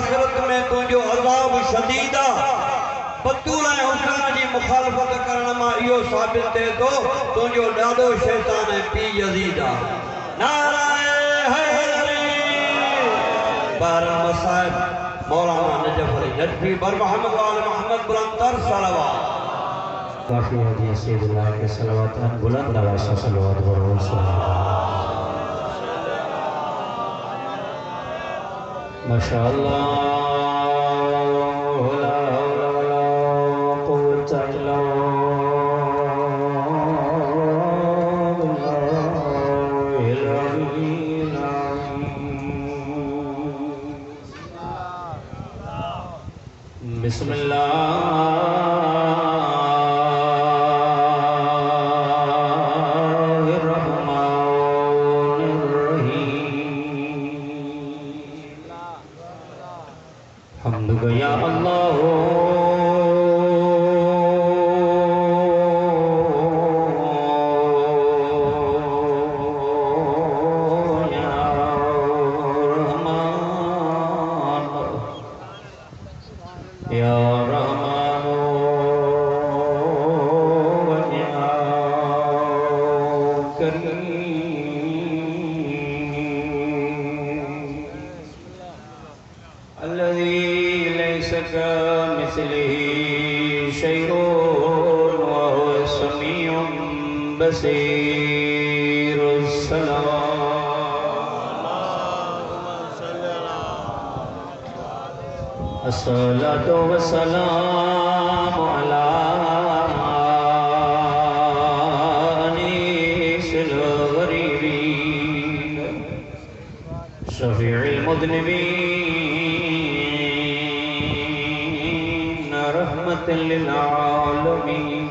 आखिरत में तुझो अज़ाब शदीद आ बतूल ऐं हुसैन जी मुखालफत करण मां इहो साबित थिए थो तुझो ॾाढो शैतान ऐं पी यज़ीद आ नाराए हैदरी बारह मसाइब मौलाना नजफ अली नजफी बर मोहम्मद वाले मोहम्मद बुलंदर सलावत काफी है जी सैयदुल्लाह के सलावत बुलंद आवाज़ से सलावत बरकत माशाअल्लाह ला हौला वला कुव्वता इल्ला बिल्लाहिल अलीय्यिल अज़ीम बिस्मिल्लाह या अल्लाह या रहमान या रहमान या करीम الذي ليس كمثله شيء وهو السميع البصير الصلاة والسلام على أنيس الغريبين شفيع المذنبين رحمة للعالمين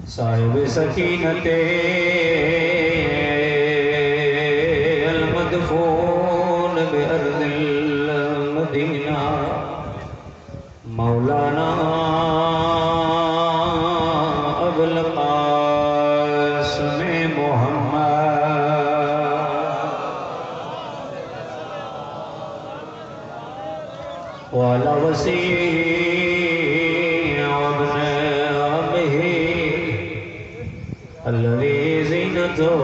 صاحب سكينة المدفون بأرض المدينة مولانا أبو القاسم محمد وعلى وسيع ابن عمه الذي زينته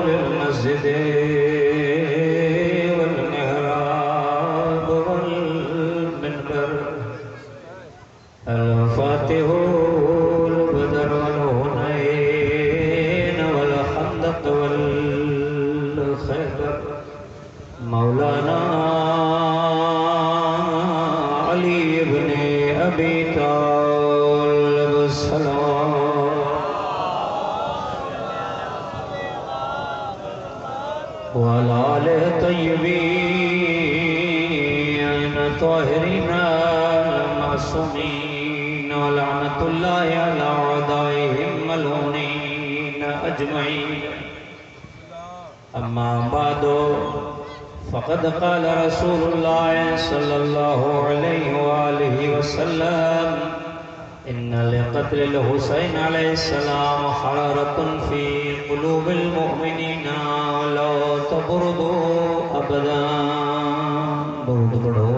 للمسجد والمحراب والمنبر الفاتح البدر والهنين والخندق والخيبر مولانا علي بن أبي طالب السلام وعلى آله الطيبين الطاهرين المعصومين ولعنة الله على أعدائهم الملعونين أجمعين أما بعد فقد قال رسول الله صلى الله عليه وآله وسلم إن لقتل الحسين عليه السلام حرارة في قلوب المؤمنين ولا تبردوا أبدا برد बढ़ो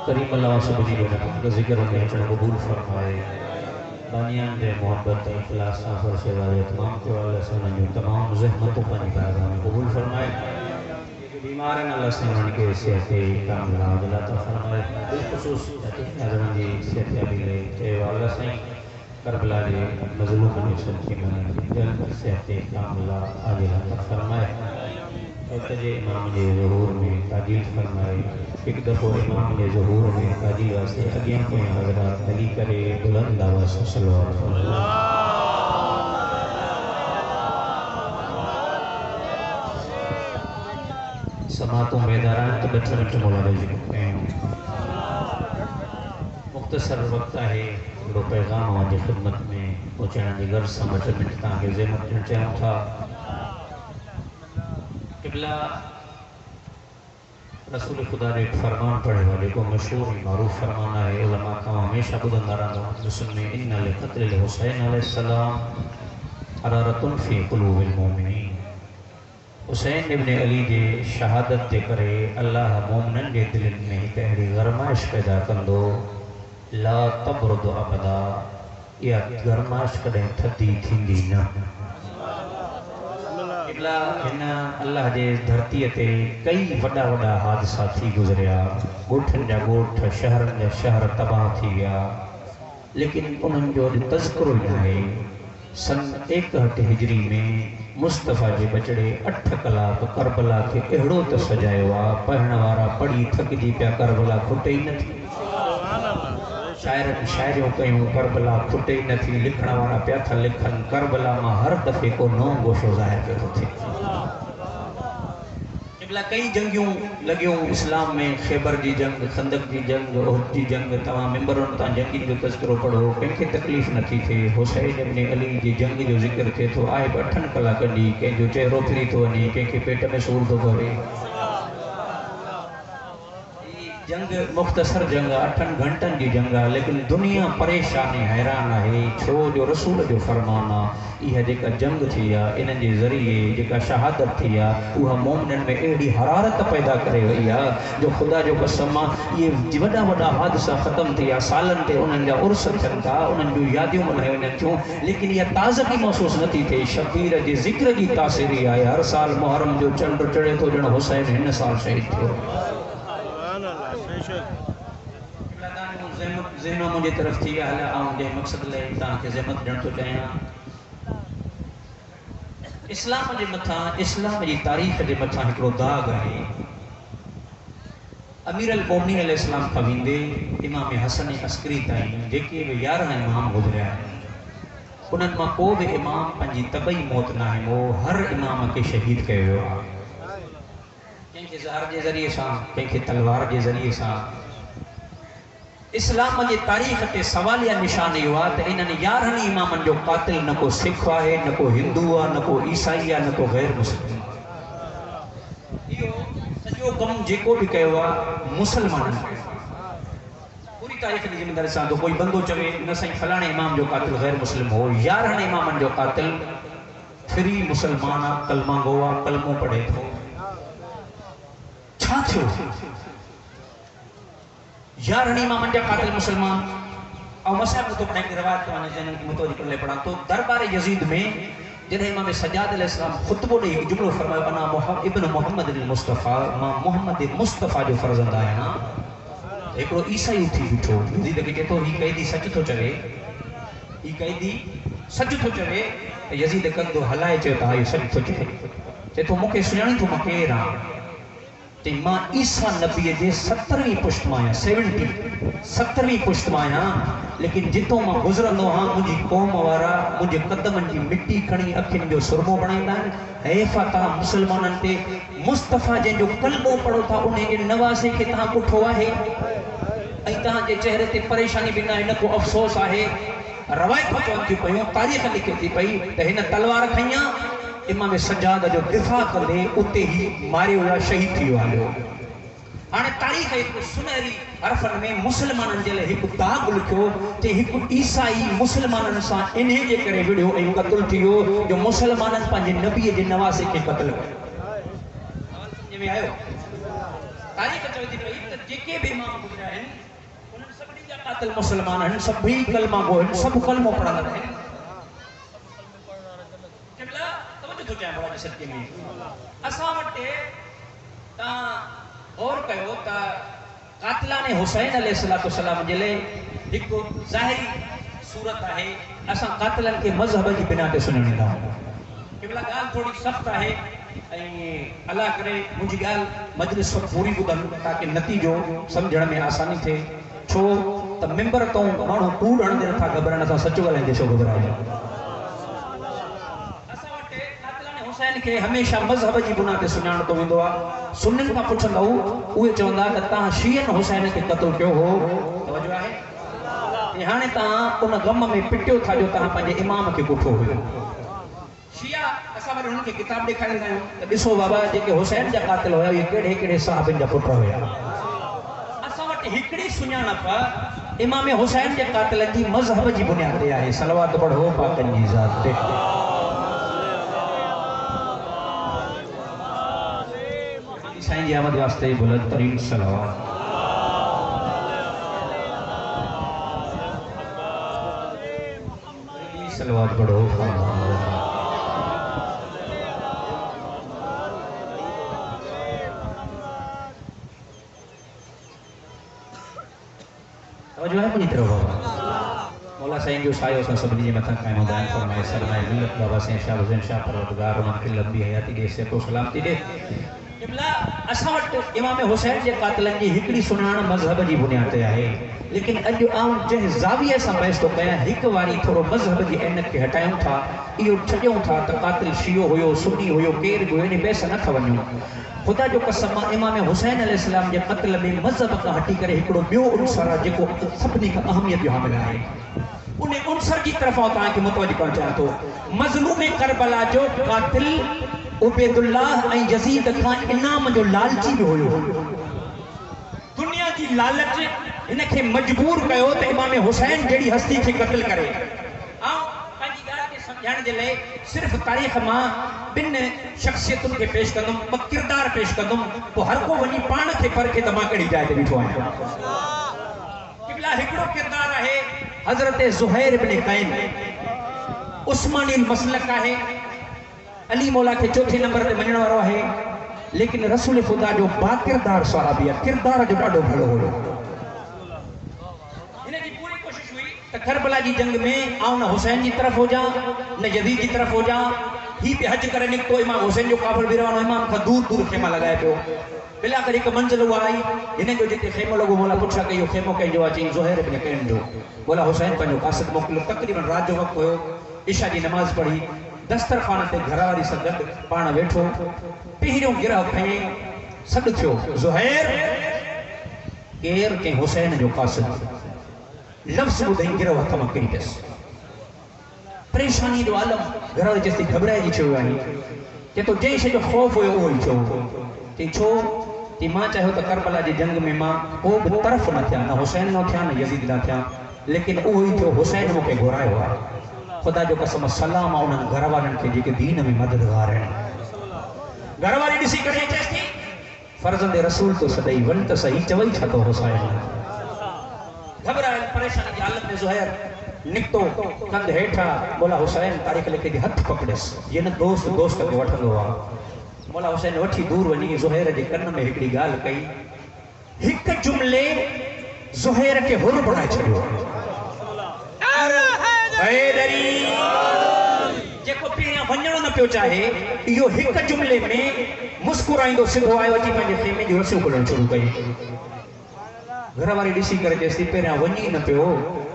करीम अल्लाह सुबहान व तआला का जिक्र में कबूल फरमाए बानियान दे मोहब्बत इखलास आखिर से वाले तमाम को अल्लाह से जो तमाम ज़हमतों पर निभाना कबूल फरमाए बीमार हैं अल्लाह से उनके सेहत कामिला अता फरमाए बिलखुसूस हज़रत की सेहत याबी ले के अल्लाह से करबला के मज़लूम ने सच्ची मन जल सेहत कामिला अता फरमाए और जे इमाम जे ज़हूर में ताजील फरमाए एक दफ़ो इमाम जे ज़हूर में ताजील वास्ते अॻियां पोयां हज़रात हली करे बुलंद आवाज़ से सलवात समातों बेदारान तो बच्चे बच्चे मौलाना जी को मुख्तसर वक्त है बड़ो पैगाम वाजी खिदमत में पहुँचाने की गर्ज से बच्चे मिनट तक ज़हमत पहुँचाऊँ था किबला रसूल खुदा ने एक फरमान पढ़े वाले को मशहूर मारूफ फरमाना है उलमा का हमेशा बुलंद रहा में इन्ना लिक़त्लिल हुसैन अलैहिस्सलाम हरारतुन फी क़ुलूबिल मोमिनीन। हुसैन इब्न अली जे शहादत जे करे अल्लाह मोमिनन जे दिलनि में हिकु अहिड़ी गरमाइश पैदा कंदो, ला तबरुद अबदा, इहा गरमाइश कॾहिं थधी थींदी न। हिन अल्लाह जे धरतीअ ते कई वॾा वॾा हादसा थी गुज़रिया, ॻोठनि जा ॻोठ, शहरनि जा शहर तबाह थी विया, लेकिन उन्हनि जो अॼु तज़किरो ई न आहे। सन 61 हिजरी में मुस्तफ़ा जे बचड़े 8 कलाक करबला खे अहिड़ो त सजायो आहे, पढ़ण वारा पढ़ी थकिजी पिया, करबला खुटे ई नथी। शाइरनि शाइरियूं कयूं, करबला खुटे ई नथी। लिखण वारा पिया था लिखनि, करबला मां हर दफ़े को नओं गोशो ज़ाहिर पियो थो थिए। कई जंगियूं लॻियूं इस्लाम में, ख़ैबर जी जंग, खंदक जी जंग, उहद जी जंग। तव्हां मेंबरनि तां जंगियुनि जो तज़किरो पढ़ो, कंहिंखे तकलीफ़ नथी थिए। हुसैन इब्न अली जी जंग जो ज़िक्र थिए थो, आहे बि 8 कलाकनि जी, कंहिंजो चहिरो फिरी थो वञे, कंहिंखे पेट में सूर थो पवे। जंग मुख़्तसर जंग, 8 घंटनि जी जंग आहे, लेकिन दुनिया परेशान ऐं हैरान आहे, छो जो रसूल जो फरमान आहे। इहा जेका जंग थी आहे, इन जे ज़रिए जेका शहादत थी आहे, उहा मोमिननि में अहिड़ी हरारत पैदा करे वई आहे जो ख़ुदा जो कसम आहे, इहे वॾा वॾा हादसा ख़तमु थी विया। सालनि ते उन्हनि जा उर्स थियनि था, उन्हनि जूं यादियूं मल्हायूं वञनि थियूं, लेकिन इहा ताज़गी महसूसु नथी थिए। शबीर जे ज़िक्र जी तासीरी आहे। हर साल मुहर्रम जो चंड चढ़े थो, ॼण हुसैन हिन साल शहीद थियो। ज़हनो मुंहिंजे तरफ़ थी विया हलिया, ऐं जंहिं मक़सद लाइ तव्हांखे ज़हमत ॾियण थो चाहियां, इस्लाम जे मथां, इस्लाम जी तारीख़ जे मथां हिकिड़ो दाग़ आहे। अमीर अल मोमिनीन अलैहिस्सलाम खां वेंदे इमाम हसन अस्करी ताईं जेके बि 11 इमाम गुज़रिया आहिनि, उन्हनि मां को बि इमाम पंहिंजी तबई मौत न आहे, उहो हर इमाम खे शहीद कयो वियो आहे। कंहिंखे ज़हर जे ज़रिए सां, कंहिंखे तलवार जे ज़रिए सां। इस्लाम जे तारीख़ ते सवालिया निशान इहो आहे त इन्हनि 11 इमामनि जो क़ातिल न को सिख आहे, न को हिंदू आहे, न को ईसाई आहे, न को गैर मुस्लिम। इहो सॼो कमु जेको बि कयो आहे मुसलमाननि कयो। पूरी तारीख़ जी ज़िमेदारी सां तो कोई बंदो चवे न साईं फलाणे इमाम जो क़ातिल गैर मुस्लिम हो। 11 इमामनि जो क़ातिल फ्री मुसलमान आहे, कलमा गो आहे, कलमो पढ़े थो। छा थियो? 11 इमामनि जा क़ातिल मुसलमान। और मसइब तो पढ़ाई रिवायत तो आने जन की मुतवज्जो कर ले पढ़ा तो दरबार यजीद में जॾहिं इमाम सज्जाद अलैहिस्सलाम खुतबो ॾेई हिकु जुमिलो फरमायो, अना इब्न मोहम्मद मुस्तफ़ा, मां मोहम्मद मुस्तफ़ा जो फर्ज़ंद आहियां। हिकिड़ो ईसाई उथी बीठो, यजीद खे चए थो हीउ क़ैदी सच थो चवे, हीउ क़ैदी सच थो चवे। यजीद कंदो हलाए चयो त हा इहो सच थो चवे। चए थो मूंखे सुञाणी थो मां केरु आहियां? ते मां ईसा नबीअ जे 70वीं पुश्त मां आहियां, 70वीं पुश्त मां आहियां। लेकिन जितो मां गुज़रंदो आहियां, मुंहिंजी क़ौम वारा मुंहिंजे क़दमनि जी मिटी खणी अखियुनि जो सुरमो बणाईंदा आहिनि। हैफ़ आहे तव्हां मुसलमाननि ते, मुस्तफ़ा जंहिंजो कलमो पढ़ो था उन जे नवासे खे तव्हां ॻुठो आहे, ऐं तव्हांजे चेहरे ते परेशानी बि न आहे, न को अफ़सोस आहे। रवायतूं चवनि थियूं पयूं, तारीख़ लिखे थी पई त हिन तलवार खईं, इमाम सज्जाद जो दिफ़ा कंदे उते ही मारियो वियो, शहीद थी वियो हलियो। हाणे तारीख़ हिकु सुनहरी हरफ़नि में मुसलमाननि जे लाइ हिकु दाग़ लिखियो ते हिकु ईसाई मुसलमाननि सां इन्हे जे करे विढ़ियो ऐं क़त्ल थी वियो जो मुसलमाननि पंहिंजे नबीअ जे नवासे खे क़त्ल कयो। सम्झ में आयो? तारीख़ चवे थी पई त जेके बि इमाम गुज़रिया आहिनि उन्हनि सभिनी जा क़ातिल मुसलमान आहिनि, सभई कलमा गो आहिनि, सभु कलमो पढ़ंदड़ आहिनि। सत्य में असां वटि तव्हां गौर कयो त क़ातिलाने हुसैन अलैहिस्सलाम जे लाइ हिकु ज़ाहिरी सूरत आहे। असां क़ातिलनि खे मज़हब जी बिना ते सुञाणींदा आहियूं। केवल ॻाल्हि थोरी सख़्तु आहे ऐं अलाह करे मुंहिंजी ॻाल्हि मजलिस वटि पूरी ॿुधनि ताकी नतीजो सम्झण में आसानी थिए। छो त मेंबर तूं माण्हू कूड़ हणंदे नथा घबराइण, असां सचो ॻाल्हाईंदे छो घबराइजे। हुसैन खे हमेशह मज़हब जी बुनियाद ते सुञाणंदो वेंदो आहे। सुन्नियुनि खां पुछंदो उहे चवंदा त तव्हां शीयन हुसैन खे क़त्ल कयो हो, तवजो आहे। हाणे तव्हां उन गम में पिटियो था जो तव्हां पंहिंजे इमाम खे ॻुठो हुयो। शिया असां वरी हुननि खे किताब ॾेखारींदा आहियूं त ॾिसो बाबा जेके हुसैन जा क़ातिल हुया इहे कहिड़े कहिड़े साहबनि जा पुट हुया। असां वटि हिकिड़ी सुञाणप इमाम हुसैन जे क़ातिलनि जी मज़हब जी बुनियाद ते आहे। सलवात पढ़ो पाकनि जी ज़ात ते। साईं जी आमद वास्ते बुलंद तरीन सलावत। सलावत पढ़ो। जो है मुझी तरफ बाबा मौला साईं जो सायो सा सभिनी जे मथां क़ाइम दायम फरमाए सरमाए मिलत बाबा साईं शाह हुसैन शाह परवरदिगार उन्हनि खे लंबी हयाती ॾे सेको सलामती ॾे। क़िबला असां वटि इमाम हुसैन जे क़ातिलनि जी हिकिड़ी सुञाण मज़हब जी बुनियाद ते आहे, लेकिन अॼु आउं जंहिं ज़ाविये सां बहस थो कयां हिकु वारी थोरो मज़हब जी अहमियत खे हटायूं था, इहो छॾियूं था त क़ातिल शियो हुयो सुन्नी हुयो केरु बि इन बहस न था वञूं। खुदा जो कसम मां इमाम हुसैन अलैहिस्सलाम जे क़त्ल में मज़हब खां हटी करे हिकिड़ो ॿियो उनसर आहे जेको सभिनी खां अहमियत जो हामिल आहे। उन उनसर जी तरफ़ तव्हांखे मुतवजो करणु चाहियां थो। मज़लूम करबला जो क़ातिल उबैदुल्लाह ऐं यज़ीद खां इनाम जो लालची बि हुयो। दुनिया जी लालच हिनखे मजबूर कयो त इमाम हुसैन जहिड़ी हस्ती खे क़त्ल करे। पंहिंजी ॻाल्हि खे सम्झाइण जे लाइ सिर्फ़ तारीख़ मां ॿिनि शख़्सियतुनि खे पेश कंदुमि, ॿ किरदार पेश कंदुमि, पोइ हर को वञी पाण खे परखे त मां कहिड़ी जाइ ते बीठो आहियां। क़िबला हिकिड़ो किरदार आहे हज़रत ज़ुहैर इब्न कैन, उस्मानी मसलक आहे, अली मौला के चौथे नंबर ते मञण वारो आहे, लेकिन रसूल खुदा जो बाकिरदार सहाबी आहे, किरदार जो ॾाढो भलो हुयो। हिनजी पूरी कोशिश हुई त करबला जी जंग में आउं न हुसैन जी तरफ़ हुजां न यज़ीद जी तरफ़ हुजां। ही बि हज करे निकितो, इमाम हुसैन जो काफ़िल बि रवानो, इमाम खां दूर दूर खेमा लॻाए पियो। बिला करे हिकु मंज़िल उहा आई, हिन जो जिते खेमो लॻो मौला पुछा कई इहो खेमो कंहिंजो आहे? चई ज़ुहैर इब्न कैन जो। मौला हुसैन पंहिंजो कासिद मोकिलियो, तक़रीबन राति जो वक़्तु हुयो, इशा जी नमाज़ पढ़ी दस्तरखान ते घरवारी सां गॾु पाण वेठो, पहिरियों गिरह खई, सॾु थियो ज़ुहैर केरु? कंहिं हुसैन जो कासिद। लफ़्ज़ ॿुधई गिरह हथ मां किरी पियसि। परेशानी जो आलम, घरवारी चएसि थी घबराइजी छो आहीं? चए थो जंहिं शइ जो ख़ौफ़ हुयो उहो ई थियो। चई छो? चई मां चाहियो त करबला जी जंग में मां को बि तरफ़ न थियां, न हुसैन न थियां न यज़ीद न थियां, लेकिन उहो ई थियो, हुसैन मूंखे घुरायो आहे। खुदा जो कसम सलाम आहे उन्हनि घर वारनि खे जेके दीन में मददगार आहिनि। घर वारी ॾिसी करे चएसि थी फर्ज़ंदे रसूल तो सॾई वञ त सही, चवई छा थो हुसैन? घबरायल परेशानी जी हालत में ज़ुहैर निकितो, कंध हेठा मौला हुसैन तारीख़ लिखे थी हथ पकड़ियसि, ये न दोस्त दोस्त खे वठंदो आहे। मौला हुसैन वठी दूर वञी ज़ुहैर जे कन में हिकिड़ी ॻाल्हि कई, हिकु जुमिले ज़ुहैर खे हुर बणाए छॾियो। जेको पहिरियां वञणो न पियो चाहे, इहो हिकु जुमिले में मुस्कुराईंदो सिधो आयो, अची पंहिंजे खेमे जूं रसियूं खोलणु शुरू कई। घरवारी ॾिसी करे चएसि थी पहिरियां वञी न पियो,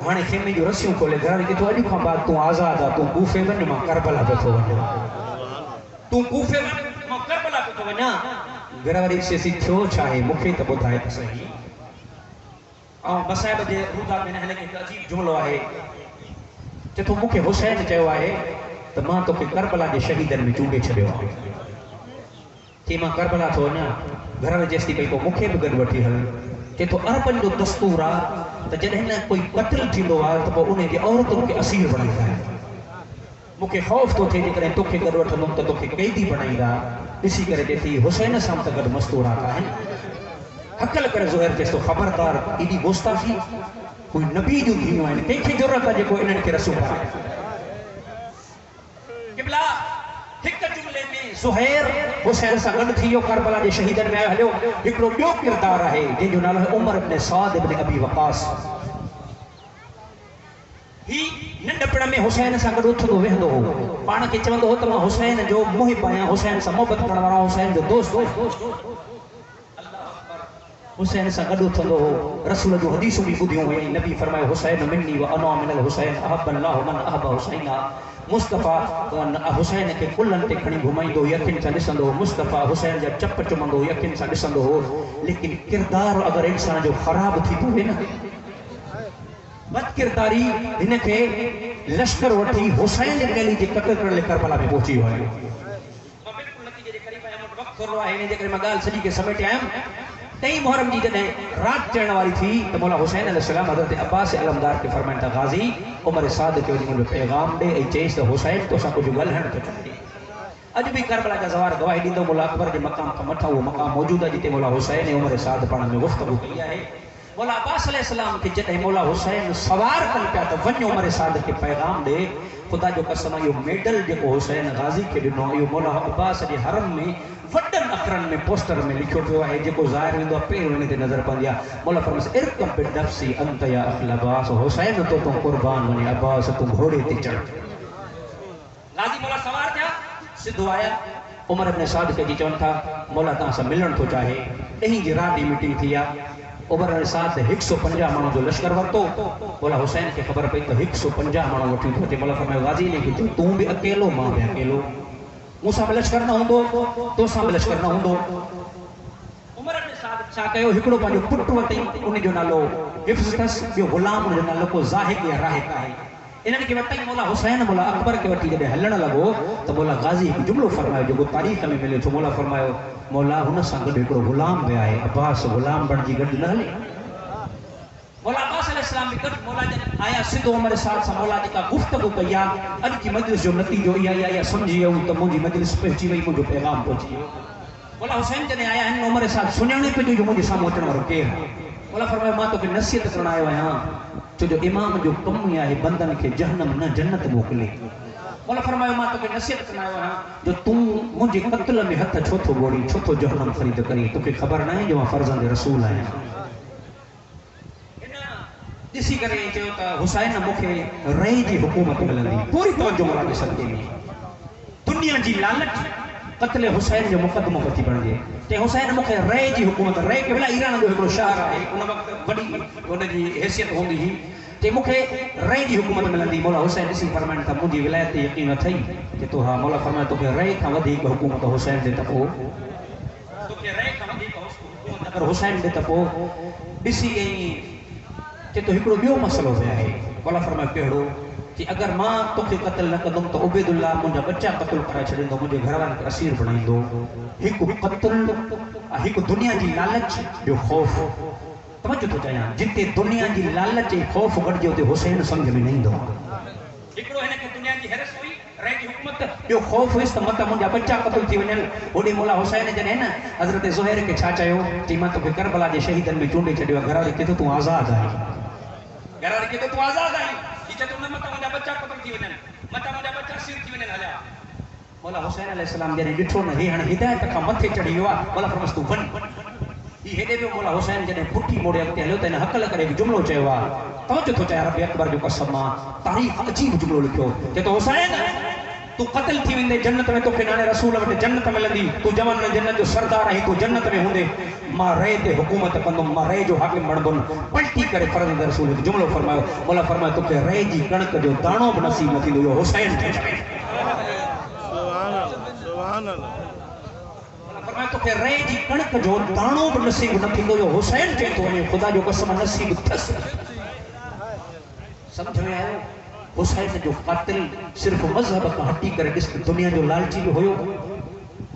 हाणे खेमे जूं रसियूं खोले। घरवारी चए थो अॼु खां बाद तूं आज़ादु आहे, तूं कूफे वञ, मां करबला पियो थो वञां। तूं कूफे वञ, मां करबला पियो थो वञां। घरवारी चएसि थियो छा आहे मूंखे त ॿुधाए त सही। ऐं मसाइब जे रूदा में हिन हिकु अजीब जुमिलो आहे, चए थो मूंखे हुसैन चयो आहे त मां तोखे करबला जे शहीदनि में चूंडे छॾियो आहे। चई मां करबला थो वञां। घर में चएसि थी पई पोइ मूंखे बि गॾु वठी हल। चए थो अरबनि जो दस्तूर आहे त जॾहिं न कोई क़त्ल थींदो आहे त पोइ उन जी औरतुनि खे असीर बणाईंदा आहिनि। मूंखे ख़ौफ़ थो थिए जेकॾहिं तोखे गॾु वठंदुमि त तोखे कैदी बणाईंदा। ॾिसी करे चए थी हुसैन सां त गॾु मस्तूरात आहिनि। हकल करे ज़ुहैर चएसि थो ख़बरदार, एॾी गुस्ताखी, कोई नबी जूं धीअरूं आहिनि, कंहिंखे ज़रूरत आहे जेको इन्हनि खे रसूं पाए। क़िबला हिकु जुमिले में ज़ुहैर हुसैन सां गॾु थी वियो, करबला जे शहीदनि में आयो। हलियो हिकिड़ो ॿियो किरदारु आहे जंहिंजो नालो आहे उमर इब्न साद इब्न अबी वक़ास। ही नंढपण में हुसैन सां गॾु उथंदो वेहंदो हो, पाण खे चवंदो हो त मां हुसैन जो मुहिब आहियां, हुसैन सां मोहबत करण वारो, हुसैन जो दोस्त हो। हुसैन सां गॾु उथंदो हो, रसूल जूं हदीसूं बि ॿुधियूं हुई। नबी फरमायो हुसैन मिन्नी व अना मिनल हुसैन अहब्बल्लाहु मन अहब्ब हुसैना। मुस्तफ़ा हुसैन खे कुल्हनि ते खणी घुमाईंदो, यकीन सां ॾिसंदो हो। मुस्तफ़ा हुसैन जा चप चुमंदो, यकीन सां ॾिसंदो हो। लेकिन किरदारु अगरि इंसान जो ख़राब थी थो वञे न, बदकिरदारी हिनखे लश्कर वठी हुसैन जी गैली जे क़त्ल करण लाइ करबला में पहुची वियो आहे। मां बिल्कुलु नतीजे जे क़रीब आहियां, मूं वटि वक़्तु थोरो आहे, हिन जे करे मां ॻाल्हि सॼी खे समेटे आयुमि। 3 मुहर्रम जी जॾहिं राति चढ़ण वारी थी त मौला हुसैन अलैहिस्सलाम हज़रत अब्बास अलमदार खे फरमाइनि था गाज़ी उमर साद खे वञी मुंहिंजो पैगाम ॾे ऐं चईसि त हुसैन तोसां कुझु ॻाल्हाइणु थो चाहे। अज भी करबला जा सवार गवाही ॾींदो मौला अकबर के मकाम का मथा वो मकाम मौजूद है जिते मौला हुसैन ऐं उमर साद पाण में गुफ्तगू कई है। मौला अब्बास अलैहिस्सलाम के जॾहिं मौला हुसैन सवार कन पिया त वञ उमर साद के पैगाम ॾे। खुदा जो कसम इहो मेडल जेको हुसैन गाज़ी के ॾिनो इहो मौला अब्बास जे हरम में वॾनि अखरनि में पोस्टर में लिखियो पियो आहे जेको ज़ाहिर वेंदो आहे पहिरियों हिन ते नज़र पवंदी आहे। मौला फरमाइस इरकब बिनफ्सी अंत या अखल अब्बास हुसैन तो कुर्बान वञे अब्बास तूं घोड़े ते चढ़। गाज़ी मौला सवार थिया सिधो आया उमर इब्न साद के जी चवनि था मौला तव्हां सां मिलण थो चाहे। ॾहीं जी रात जी मीटिंग थी आहे। उमर इब्न साद 150 माण्हुनि जो लश्कर वरितो। मौला हुसैन खे ख़बर पई त 150 माण्हू वठी थो अचे। मौला फरमायो गाज़ी ने खे तूं बि अकेलो मां बि अकेलो मूंसां बि लश्कर न हूंदो तोसां बि लश्कर न हूंदो। उमर इब्न साद छा कयो हिकिड़ो पंहिंजो पुटु वठी उन जो नालो हिफ्ज़ अथसि ॿियो ग़ुलाम उन जो नालो को ज़ाहिक या राहिक आहे। इन्हनि खे वठी मौला हुसैन मौला अकबर के वठी जॾहिं हलण लॻो त मौला गाज़ी हिकु जुमिलो फरमायो जेको तारीख़ में मिले थो। मौला फरमायो मौला हुन सां गॾु हिकिड़ो ग़ुलाम बि आहे अब्बास ग़ुलाम बणिजी गॾु न हले। मौला अब्बास अलैहिस्सलाम बि गॾु मौला जन आया सिधो उमर साद सां मौला जेका गुफ्तगू कई आहे अॼु जी मजलिस जो नतीजो इहा सम्झी वियो त मुंहिंजी मजलिस पहुची वई मुंहिंजो पैगाम पहुची वियो। मौला हुसैन जॾहिं आया आहिनि उमर साद सुञाणे पियो जो मुंहिंजे साम्हूं अचण वारो केरु आहे। मौला फरमायो मां तोखे नसीहत करण आयो आहियां छो जो इमाम जो कमु ई आहे बंदनि खे जहन्नम न जन्नत मोकिले। मौला फरमायो मां तोखे नसीहत करण आयो आहियां जो तूं मुंहिंजे क़त्ल में हथ छो थो ॻोड़ी छो थो जहन्नम ख़रीद करी तोखे ख़बर न आहे जो मां फर्ज़ंद रसूल आहियां। ॾिसी करे चयो त हुसैन मूंखे रही जी हुकूमत मिलंदी पूरी तवज्जो मौला खे सदके में दुनिया जी लालच क़त्ल हुसैन जो मुक़दमो पती बणिजे ते हुसैन मूंखे रह जी हुकूमत रह के भला ईरान जो हिकिड़ो शहर आहे उन वक़्तु वॾी हुनजी हैसियत हूंदी हुई ते मूंखे रह जी हुकूमत मिलंदी। मौला हुसैन ॾिसी फरमाइनि था मुंहिंजी विलायत ते यकीन अथई कि तो हा। मौला फरमाए तोखे रह खां वधीक हुकूमत हुसैन ते त पोइ तोखे रह खां वधीक हुकूमत अगरि हुसैन ते त पोइ ॾिसी कि तो हिकिड़ो ॿियो मसलो बि आहे। मौला फरमाए कहिड़ो कि अगर मां तोखे क़त्ल न कंदुमि त उबैदुल्लाह मुंहिंजा बच्चा क़त्ल कराए छॾींदो मुंहिंजे घर वारनि खे असीर बणाईंदो। हिकु क़त्ल हिकु दुनिया जी लालच ॿियो ख़ौफ़। तवज्जो थो चाहियां जिते दुनिया जी लालच ऐं ख़ौफ़ गॾिजे उते हुसैन सम्झ में न ईंदो। हिकिड़ो हिनखे दुनिया जी हैरस हुई रह जी हुकूमत ॿियो ख़ौफ़ हुयसि त मत मुंहिंजा बच्चा क़त्ल थी वञनि। होॾे मौला हुसैन जॾहिं न हज़रत ज़ुहैर खे छा चयो चई मां तोखे करबला जे शहीदनि में चूंडे छॾियो आहे। घर वारी के तूं आज़ादु आहीं घर वारी के तूं आज़ादु आहीं मुंहिंजा बच्चा क़त्ल थी वञनि मता मुंहिंजा बच्चा असीर थी वञनि हलिया। मौला हुसैन अलैहिस्सलाम जॾहिं ॾिठो न हे हाणे हिदायत खां मथे चढ़ी वियो आहे। मौला फरमाइस तूं वञ ही हेॾे वियो। मौला हुसैन जॾहिं पुठी मोड़े अॻिते हलियो त हिन हक़ल करे हिकु जुमिलो चयो आहे। तवज्जो थो चाहियां रब अकबर जो कसम मां तारीख़ अजीब जुमिलो लिखियो चए तो हुसैन तू क़त्ल थी वेंदे जन्नत में तोखे नाले रसूल वटि जन्नत मिलंदी तू जवान में जन्नत जो सरदार आहीं तू जन्नत में हूंदे मां रह ते हुकूमत कंदुमि मां रह जो हाकिम बणंदुमि। पलटी करे फर्ज़ंद रसूल हिकु जुमिलो फरमायो। मौला फरमायो तोखे रह जी कणक जो दाणो बि नसीब न थींदो इहो हुसैन थे फरमायो तोखे रह जी कणक जो दाणो बि नसीब न थींदो इहो हुसैन चई थो वञे। ख़ुदा जो कसम नसीब अथसि। समझ में आयो हुसैन जो क़ातिल सिर्फ़ मज़हब खां हटी करे ॾिस दुनिया जो लालची बि हुयो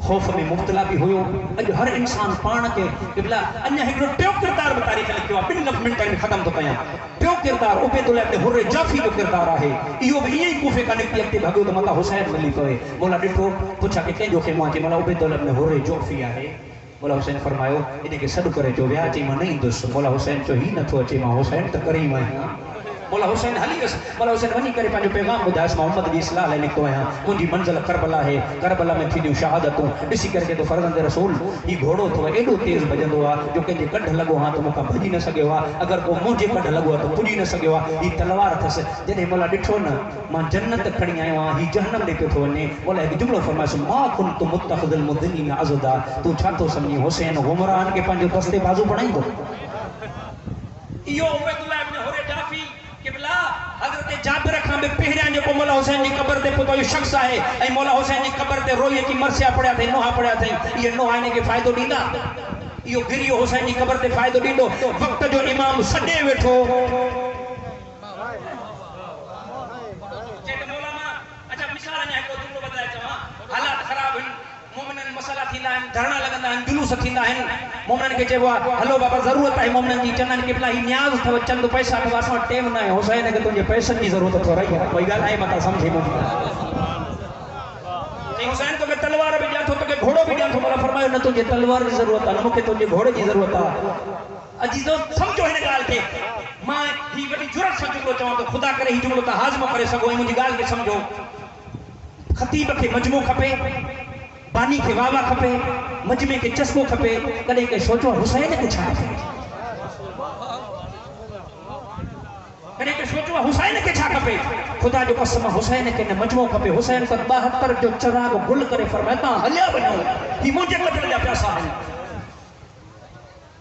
ख़ौफ़ में मुब्तला भी हुयो। अॼु हर इंसान पाण के क़िबला अञा हिकिड़ो टियों किरदार बि तारीख़ लिखियो आहे 2 मिंटनि में ख़तमु थो कयां। टियों किरदार उबैदुल्लाह इब्न हुर्र जाफ़ी जो किरदार आहे। इहो बि ईअं ई कूफ़े खां निकिती अॻिते भाॻियो त मता हुसैन मिली पए। मौला ॾिठो पुछा कि कंहिंजो ख़ेमो आहे मौला उबैदुल्लाह इब्न हुर्र जाफ़ी आहे। मौला हुसैन फरमायो इनखे सॾु करे चयो विया चई मां न ईंदुसि। मौला हुसैन चयो ही नथो अचे मां हुसैन त करीम आहियां। मौला हुसैन हली वियुसि। मौला हुसैन वञी करे पंहिंजो पैगाम ॿुधायसि मोहम्मद जी इस्लाह लाइ निकितो आहियां मुंहिंजी मंज़िल करबला आहे करबला में थींदियूं शहादतूं ॾिसी करे तो फर्ज़ंद रसूल ही घोड़ो अथव एॾो तेज़ भॼंदो आहे जो कंहिंजे कढ लॻो हा त मूंखां भॼी न सघियो आहे अगरि को मुंहिंजे कढ लॻो आहे त पुॼी न सघियो आहे। ही तलवार अथसि। जॾहिं मौला ॾिठो न मां जन्नत खणी आयो आहियां ही जहन्नम ॾे पियो थो वञे। मौला हिकु जुमिलो फरमाइसि मां कुन्तु मुत्तख़िज़िल मुज़िनीन अज़दा तूं छा थो सम्झी हुसैन गुमराहन खे पंहिंजो दस्ते बाज़ू बणाईंदो। इहो उबैदुल्लाह इब्न हुर्र जाफ़ी क़िबला हज़रत जाबिर खां बि पहिरियां जेको मौला हुसैन जी क़बर ते पुतो इहो शख़्स आहे ऐं मौला हुसैन जी क़बर ते रोई अची मरसिया पढ़िया अथई नोहा पढ़िया अथई। इहे नोहा हिनखे फ़ाइदो ॾींदा इहो गिरियो हुसैन जी क़बर ते फ़ाइदो ॾींदो। वक़्त जो इमाम सॾे वेठो अच्छा मिसाल अञा हिकिड़ो जुमिलो ॿुधाए चवां हालात ख़राब आहिनि मोमिननि मसइला थींदा आहिनि धरना लॻंदा आहिनि जुलूस थींदा आहिनि मोमिननि खे चइबो आहे हलो बाबा ज़रूरत आहे मोमिननि जी चवंदा आहिनि क़िबला ही न्याज़ अथव चंद पैसा अथव असां वटि टेम न आहे हुसैन खे तुंहिंजे पैसनि जी ज़रूरत अथव रही आहे कोई ॻाल्हि आहे मता सम्झे हुसैन तो के तलवार भी ॾियां थो तो के घोड़ो भी ॾियां थो मौला फरमायो न तुझे तलवार की जरूरत है न मूंखे तुझे घोड़े की जरूरत है अजीजो समझो हिन ॻाल्हि खे मां ही वॾी जुरत सां जुमलो चवां थो ख़ुदा करे ही जुमलो त हाज़िमो करे सघो ऐं मुंहिंजी ॻाल्हि खे समझो ख़तीब खे मजमू खपे बानी खे वावा खपे मजमे खे चस्को खपे कॾहिं के सोचो हुसैन खे छा खपे कॾहिं के सोचो हुसैन खे छा खपे ख़ुदा जो कसम हुसैन खे न मजमो खपे हुसैन त 72 जो चिराग गुल करे फरमाया तव्हां हलिया वञो ही मुंहिंजे कटण जा पैसा आहिनि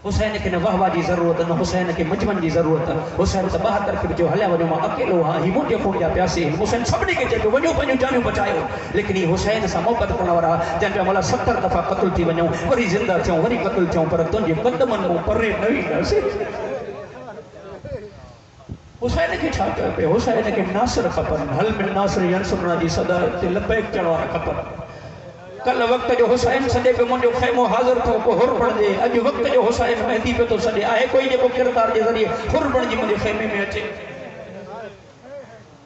हुसैन के न वाहवा की जरूरत न हुसैन के मजमन की जरूरत हुसैन तो 72 के जो हलिया वनो अकेलो हाँ ही मुझे खून जा प्यासे हुसैन सभी के चयो वनो पंहिंजूं जानियूं बचायो लेकिन ये हुसैन से मोहब्बत करण वारा जन पे मला 70 दफा कत्ल थी वनो वरी जिंदा थियूं वरी कत्ल थियूं पर तुझे कदमन मो परे न ईंदासीं हुसैन के छा कयो पे हुसैन के नासिर खपन हल में नासिर यंसुरना जी सदा ते लबैक चढ़ वारा खपन कल वक्त जो हुसैन सदे पे मुझे खैमो हाजिर थो को हुर बण जे अज वक्त जो हुसैन मेहदी पे तो सदे आहे कोई जो किरदार के जरिए हुर बण जी मुझे खैमे में अचे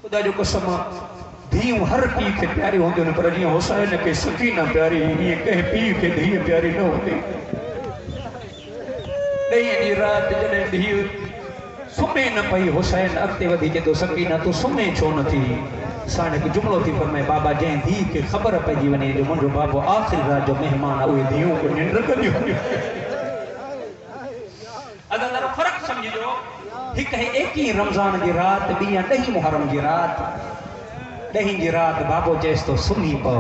खुदा जो कसम धीउ हर पी के प्यारी होंदी न पर जीअं हुसैन के सकीना प्यारी ये कह पी के धीउ प्यारी न होंदी ॾहीं ॾींहुं रात जॾहिं धीउ सुम्हे न पई हुसैन अॻिते वधी के तो सकीना तू सुम्हे छो न थी साण हिकु जुमिलो थी फरमाए बाबा जंहिं धीउ खे ख़बर पइजी वञे जो मुंहिंजो बाबो आख़िरी रात जो महिमान आहे उहे धीअरूं को निंड कंदियूं अगरि फ़र्क़ु सम्झिजो हिकु है 21 रमज़ान की रात ॿी या 10 मुहर्रम की रात 10 की रात बाबो चएसि तो सुम्ही पओ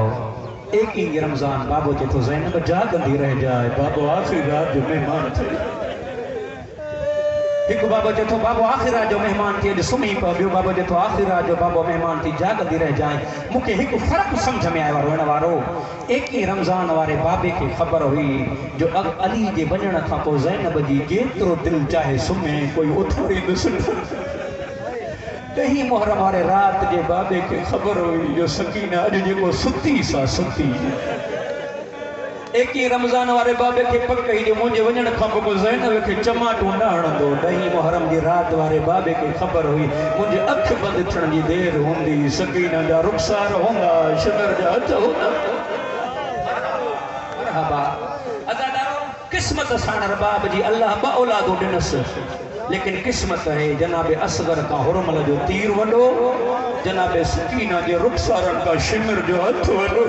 21 रमज़ान बाबो चए तो ज़ैनब जागंदी रह जाए बाबो आख़िरी रात जो महिमान थे एक बाबा जो तो बाबो आखिर जो मेहमान थी अॼु सुम्ही पियो ॿियो बाबो जो तो आखिर जो बाबो मेहमान थी जागंदी रह जाए मूंखे हिकु फ़र्क़ु सम्झ में आयो रोइण वारो 21 रमज़ान वारे बाबे खे ख़बर हुई जो अली जे वञण खां पोइ ज़ैनब जी जेतिरो दिलि चाहे सुम्हे कोई उथारींदुसि न 10 मुहर्रम वारे रात जे बाबे खे ख़बर हुई जो सकीना अॼु जेको सुती सा सुती 21 रमज़ान वारे बाबे के पक ही जो मुझे वजन खां पोइ ज़ैनब के चमाटो न हणंदो 10 मुहर्रम की रात वारे बाबे के खबर हुई मुझे अख बंद थियण जी देर होंदी सकीना जा रुखसार होंदा शिमर जा हथ होंदा मरहबा अज़ादारो किस्मत सां रबाब जी अल्लाह बा औलादो ॾिनस लेकिन किस्मत है जनाब असगर का हुरमल जो तीर वडो जनाब सकीना जे रुखसारन का शिमर जो हथ वडो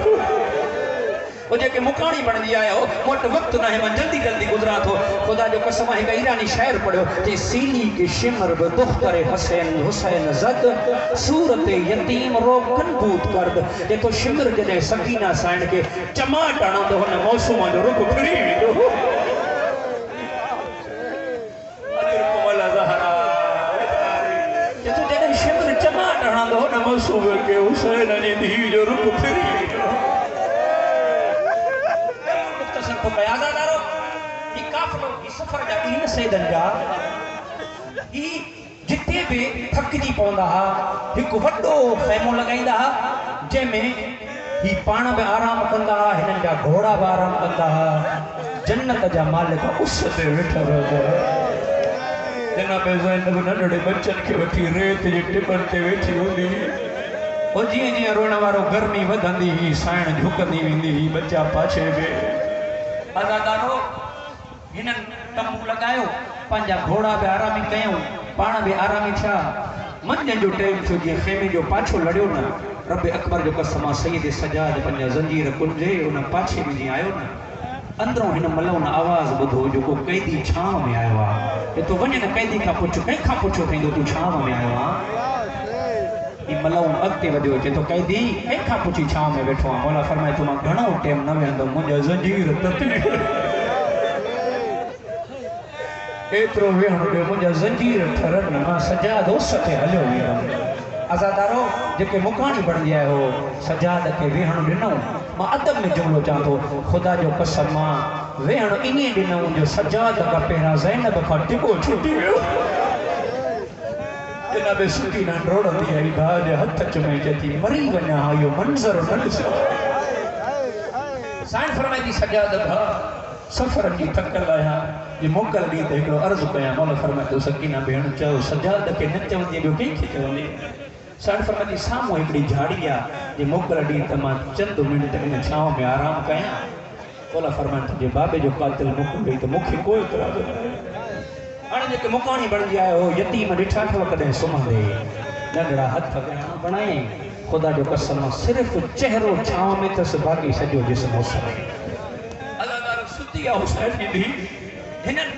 वो जेके मुकानी बनजी आया हो मोट वक्त ना है मैं जल्दी जल्दी गुजरा थो खुदा जो कसम है का ईरानी शायर पढ़ो जे सीनी के शिमर ब दुख्तर हसैन हुसैन जद सूरत यतीम रो कनबूत करद जे तो शिमर जने सकीना साइन के चमाट आणंदो हुन मौसम जो रुख फिरी वियो अगर कोमल ज़हरा जे तो जने शिमर चमाट आणंदो हुन मौसम के हुसैन ने दी जो रुख फिरी वियो तो बयादारो ही काफलो ही सफर जा इन सैदन जा ही जिते भी थकजी पवंदा हा एक वडो खैमो लगाइंदा हा जेमे ही पाण में आराम कंदा हा हिनन जा घोड़ा भी आराम कंदा हा जन्नत जा मालिक उस ते वेठा रहंदा जनाब ज़ैनब नंढड़े बच्चन के वठी रेत जे टिबन ते वेठी हूंदी ओ जीअं जीअं रोइण वारो गर्मी वधंदी ही साइण झुकंदी वेंदी ही बच्चा पाछे वे अज़ादारो हिनन तंबू लगायो पंहिंजा घोड़ा भी आरामी कयूं पाण भी आरामी थिया मंझंदि जो टाइम थियो जीअं खेमे जो पाछो लड़ियो न रब अकबर जो कसम सईद सजाद पंहिंजा ज़ंजीर कुंजे उन पाछे में जीअं आयो न अंदरों हिन मलौन आवाज़ ॿुधो जेको कैदी छांव में आयो आहे तो वञ न कैदी खां पुछ कंहिंखां पुछो थींदो तूं छांव में आयो आहे मलौन अॻिते वधियो चए तो कैदी कंहिंखां पुछी छांव में वेठो आहे मौला फरमाए तो मां घणो टाइम न वेंदुमि मुंहिंजा ज़ंजीर ततली एतिरो वेहण ॾियो मुंहिंजा ज़ंजीर ठरनि मां सजाद उस ते हलियो वेंदुमि अज़ादारो जेके मुकानी बणिजी आयो हो सजाद के वेहण ॾिनऊं मां अदब में जुमिलो चवां थो ख़ुदा जो कसम मां वेहण ईअं ॾिनऊं जो सजाद खां पहिरां ज़ैनब खां टिको छुटी वियो जनाब सकीना रोड़ंदी आई भाउ जे हथ चुमे चई मरी वञा हा इहो मंज़र न ॾिसो साईं फरमाई थी सजाद भाउ सफ़र जी थकल आहियां जे मोकल ॾींहुं ते हिकिड़ो अर्ज़ु कयां मौला फरमाए थो सकीना भेण चओ सजाद खे न चवंदी ॿियो कंहिंखे चवंदी साण फरमाती सामो हिकड़ी झाड़ी आ जे मोकल दी तमा चंद मिनट इन छाव में आराम कया बोला फरमान जे बाबे जो कातिल मोकल दी तो मुखे कोई इतराज न हाणे जेके मुकाणी बणजी आयो हो यतीम ॾिठा खे कॾहिं सुम्हंदे नंढड़ा हथ बनाए खुदा जो कसम सिर्फ चेहरो छाव में तस बाकी सॼो जिस्म हुसैन अल्लाह सुती आ हुसैन जी दी हिनन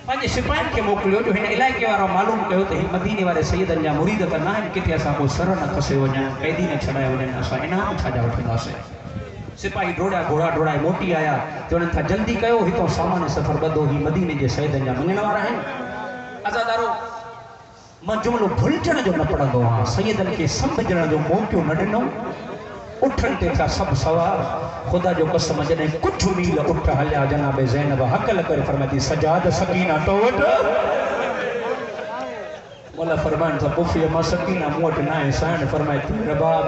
पंहिंजे सिपाहियुनि खे मोकिलियो जो हिन इलाइक़े वारो मालूम कयो त ही मदीने वारे सैयदनि जा मुरीद त न आहिनि किथे असां को सर न खसे वञनि कैदी न छॾाए वञनि असां इनाम छाजा वठंदासीं सिपाही डोड़ा घोड़ा डोड़ाए मोटी आया तो उन्हनि था जल्दी कयो हितों सामान सफ़र ॿधो ही मदीने जे सैयदनि जा मञण वारा आहिनि अज़ादारो मां जुमिलो भुलजण जो न पढ़ंदो आहियां सैयदनि खे सम्झण जो मौक़ो न ॾिनो उठनि ते था सभु सवार खुदा जो कसम जॾहिं कुझु मील उठ हलिया जनाबे ज़ैनब हकल करे फरमाती सजाद सकीना तो वटि मोला फरमान था पुफी मां सकीना मूं वटि न आहे साण फरमाए थी रबाब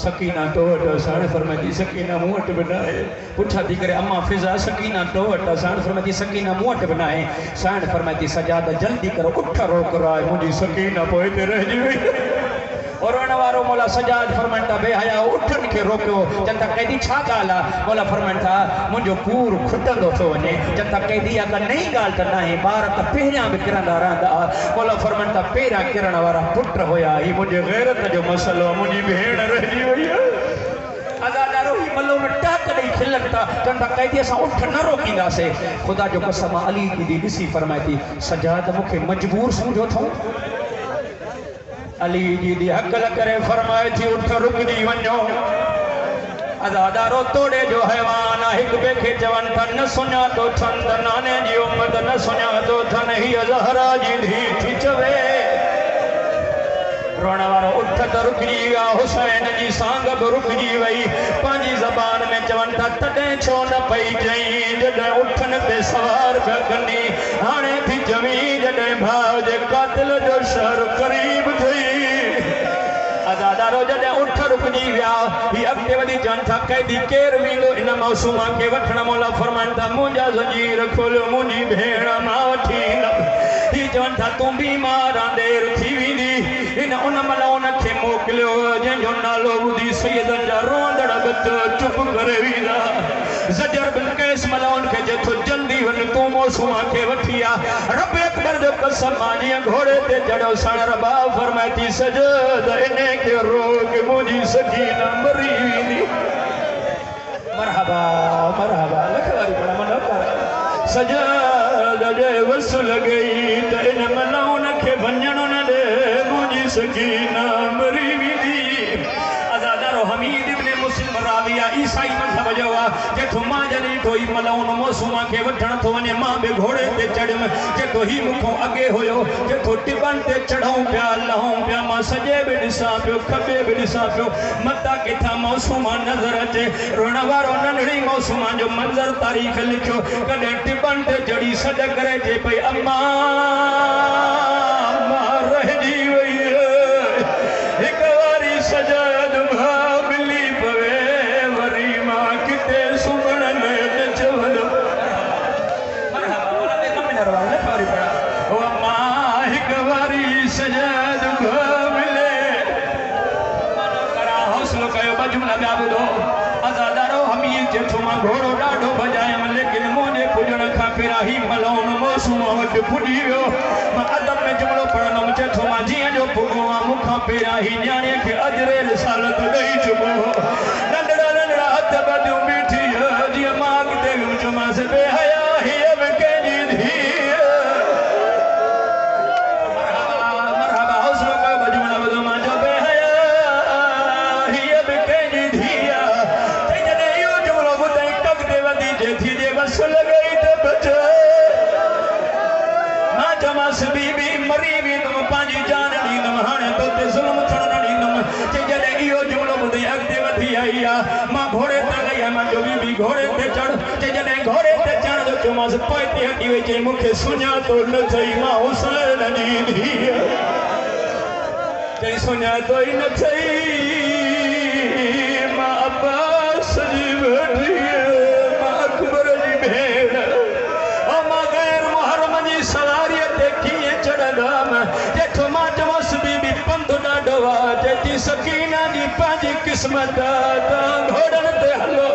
सकीना तो वटि साण फरमाए थी सकीना मूं वटि बि न आहे पुछा थी करे अम्मा फिज़ा सकीना तो वटि साण फरमाए थी सकीना मूं वटि बि न आहे साण फरमाए थी सजाद जल्दी करो उठ रोक राय मुंहिंजी सकीना पोइ हिते रहिजी वई और उन वारो मौला सजाद फरमान था बेहया उठनि खे रोकियो चंदा कैदी छा ॻाल्हि आहे मौला फरमान था मुंहिंजो पूर खुटंदो थो वञे चंदा कैदी अगरि नई ॻाल्हि त न आहे ॿार त पहिरियां बि किरंदा रहंदा मौला फरमान था पहिरियां किरण वारा पुट हुया ही मुंहिंजे गैरत जो मसइलो आहे मुंहिंजी भेण रहिजी वई आहे अदादारो ही मल्लो में टाक ॾेई खिलनि था चंदा कैदी असां उठ न रोकींदासीं खुदा जो कसम अली दीदी ॾिसी फरमाए थी सजाद मूंखे मजबूर सम्झो अथऊं अली जी दी हकल करे फरमाए थी उठ रुकजी वञो अदादारो तोड़े जो हैवान हिक ॿिए खे चवनि था न सुञातो थन त नाने जी उम्मत न सुञातो थन हीअ ज़हरा जी धीउ थी चवे रोण वारो उठ त रुकजी विया हुसैन जी सांग बि रुकजी वई पंहिंजी ज़बान में चवनि था तॾहिं छो न पई चई जॾहिं उठनि ते सवार पिया कनी हाणे थी चवी जॾहिं भाउ जे कातिल जो शहर क़रीब थी अदादारो जॾहिं उठ रुकजी विया ही अॻिते वधी चवनि था कैदी केरु वेंदो इन मौसूमा खे वठण मौला फरमाइनि था मुंहिंजा ज़ंजीर खोलियो मुंहिंजी भेण मां वठी ही चवनि था तूं बीमार आ देर थी वेंदी इन उन महिल उनखे मोकिलियो जंहिंजो नालो ॿुधी सैयदनि जा रोंदड़ बच चुप करे वेंदा ज़जर बिन कैस महिल उनखे जेथो जल्दी वञ तूं मौसूमा खे वठी आ रब अकबर जो कसम मां जीअं घोड़े ते चढ़ियो साण रबा फरमाए थी सजद इन खे रोक मुंहिंजी सकीना मरी वेंदी मरहबा मरहबा लख वारी बड़ा मन कर सजद जे वस लॻई त इन महिल उनखे वञण न ॾे मुंहिंजी सकीना मरी वेंदी अज़ादारो हमीद इब्न मुस्लिम राविया ईसाई मज़हब जो आहे जेको मां जॾहिं ॾिठो ई महिल उन मौसूमा खे वठण थो वञे मां बि घोड़े ते चढ़ियुमि जेको ही मूंखां अॻे हुयो जेको टिबनि ते चढ़ूं पिया लहूं पिया मां सॼे बि ॾिसां पियो खॿे बि ॾिसां पियो मतां किथां मौसूमा नज़र अचे रोइण वारो नंढड़ी मौसूमा जो मंज़र तारीख़ लिखियो कॾहिं टिबनि ते चढ़ी सॾ करे चए पई अम्मा रहिजी वई हिकु वारी सजाद भाउ मिली पवे वरी मां किथे सुम्हण में चवंद मां हिकु वारी सजाद भाउ मिले हौसलो कयो ॿ जुमिला ॿिया ॿुधो अज़ादारो हमीद जेथो मां घोड़ो ॾाढो भॼायमि लेकिन मुंहिंजे पुॼण खां पहिरियां ही मलौन मौसूमा वटि पुॼी वियो मां अदब में जुमिलो पढ़ंदुमि चएथो मां जीअं जो पुॻो आहे मूंखां पहिरियां ही न्याणीअ खे अजरे रिसालत ॾेई चुको नंढड़ा नंढड़ा हथ ॿधियूं बीठी जीअं मां अॻिते चयोमांसि बेहया हीअ बि कंहिंजी धीउ मरहबा हौसलो कयो ॿ जुमिला ॿुधो मां चयो बेहया हीअ बि कंहिंजी धीउ आहे जॾहिं इहो जुमिलो ॿुधई अॻिते वधी जेथी जे बस लॻई त बच मां चयोमांसि बीबी मरी वेंदुमि पंहिंजी जान ॾींदुमि हाणे तोते ज़ुल्म थियण न ॾींदुमि चई जॾहिं इहो जुमिलो ॿुधई अॻिते वधी आई आहे मां घोड़े ते लही आहियां मां चयो बीबी घोड़े ते चढ़ चई जॾहिं घोड़े ते चढ़ जो चयोमांसि पोइ ते हटी वई चई मूंखे सुञातो न अथई मां हुसैन जी धीउ चई सुञातो ई न अथई मां अब्बास जी बेटी मां अकबर जी भेण मां गैर मुहर्रम जी सवारीअ ते कीअं चढ़ंदमि जेको मां चयोसि बीबी पंधु ॾाढो आहे सकीना जी पंहिंजी क़िस्मत घोड़नि ते हलो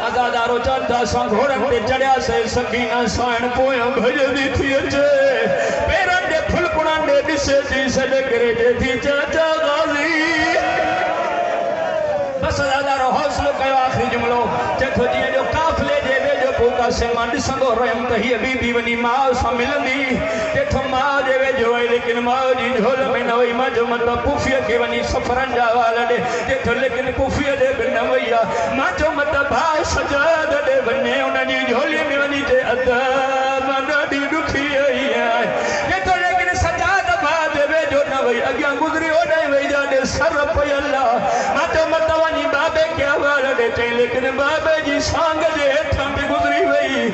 अदादारो चढ़ंदा सां घोड़नि ते चढ़ियासीं सकीना साइण पोयां भॼंदी थी अचे पेरनि जे फुलकुड़नि ॾे ॾिसे थी सॾ करे जे थी चाचा गाज़ी बस अदादारो हौसलो कयो आख़िरी जुमिलो चथो जीअं जो काफ़िले जे वेझो पोका से मां ॾिसंदो रहियमि त हीअ बीबी वञी माउ सां मिलंदी चथो माउ जे वेझो वई लेकिन माउ जी झोल में न वई मां जो मतिलबु पुफीअ खे वञी सफ़रनि जा वाल ॾे चथो लेकिन पुफीअ ॾे बि न वई आहे मां जो मतिलबु भाउ सजाद ॾे वञे उनजी झोलीअ में वञी चए अदा मां ॾाढी ॾुखी आई आहियां चथो लेकिन सजाद भाउ जे वेझो न वई अॻियां गुज़री ओॾे वई जाॾे सर पयल आहे मां जो मतिलबु वञी बाबे खे हवाले ॾे चई लेकिन बाबे जी सांग जे हेठां बि गुज़री वई